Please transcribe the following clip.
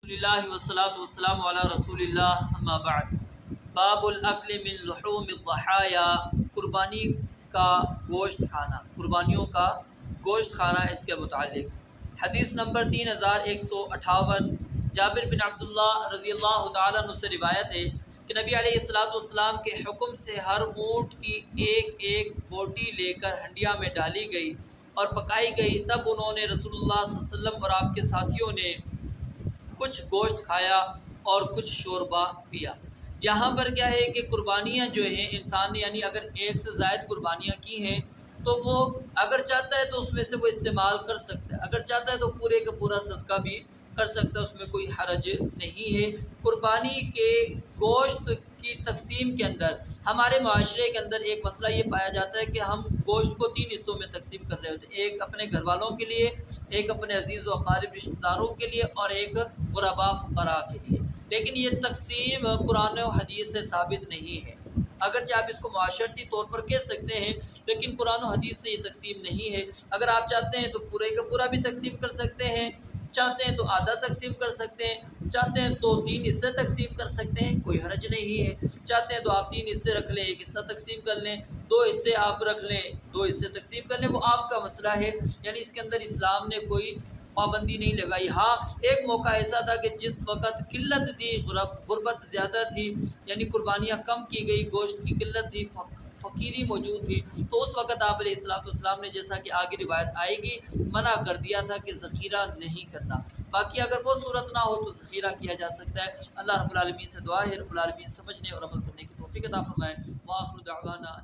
اللہ والصلاۃ والسلام علی رسول اللہ اما بعد باب الاکل من لحوم الضحایا قربانی کا گوشت کھانا، قربانیوں کا گوشت کھانا اس کے متعلق حدیث نمبر 3158 جابر بن عبداللہ رضی اللہ تعالیٰ عنہ سے روایت ہے کہ نبی علیہ السلام کے حکم سے ہر اونٹ کی ایک ایک بوٹی لے کر ہنڈیا میں ڈالی گئی اور پکائی گئی، تب انہوں نے رسول اللہ صلی اللہ علیہ وسلم اور آپ کے ساتھیوں نے کچھ گوشت کھایا اور کچھ شوربہ پیا۔ یہاں پر کیا ہے کہ قربانیاں جو ہیں انسان نے یعنی اگر ایک سے زائد قربانیاں کی ہیں تو وہ اگر چاہتا ہے تو اس میں سے وہ استعمال کر سکتا ہے، اگر چاہتا ہے تو پورے کا پورا صدقہ بھی کر سکتا ہے، اس میں کوئی حرج نہیں ہے۔ قربانی کے گوشت کی تقسیم کے اندر ہمارے معاشرے کے اندر ایک مسئلہ یہ پایا جاتا ہے کہ ہم گوشت کو 3 حصوں میں تقسیم کر رہے ہوتے ہیں، ایک اپنے گھر والوں کے لیے، ایک اپنے عزیز و اقارب رشتہ داروں کے لیے اور ایک غرباء فقراء کے لیے، لیکن یہ تقسیم قرآن و حدیث سے ثابت نہیں ہے۔ اگرچہ آپ اس کو معاشرتی طور پر کہہ سکتے ہیں لیکن قرآن و حدیث سے یہ تقسیم نہیں ہے۔ اگر آپ چاہتے ہیں تو پورے کا پورا بھی تقسیم کر سکتے ہیں، چاہتے ہیں تو آدھا تقسیم کر سکتے ہیں، چاہتے ہیں تو 3 حصے تقسیم کر سکتے ہیں، کوئی حرج نہیں ہے۔ چاہتے ہیں تو آپ 3 حصے رکھ لیں، 1 حصہ تقسیم کر لیں، 2 حصے آپ رکھ لیں، 2 حصے تقسیم کر لیں، وہ آپ کا مسئلہ ہے، یعنی اس کے اندر اسلام نے کوئی پابندی نہیں لگائی۔ ہاں ایک موقع ایسا تھا کہ جس وقت قلت تھی، غربت زیادہ تھی، یعنی قربانیاں کم کی گئی، گوشت کی قلت تھی، فقیری موجود تھی، تو اس وقت آپ علیہ السلام نے جیسا کہ آگے روایت آئے گی منع کر دیا تھا کہ ذخیرہ نہیں کرنا۔ باقی اگر وہ صورت نہ ہو تو ذخیرہ کیا جا سکتا ہے۔ اللہ رب العالمین سے دعا ہے رب العالمین سمجھنے اور عمل کرنے کی توفیق عطا فرمائے۔ وآخر دعوانا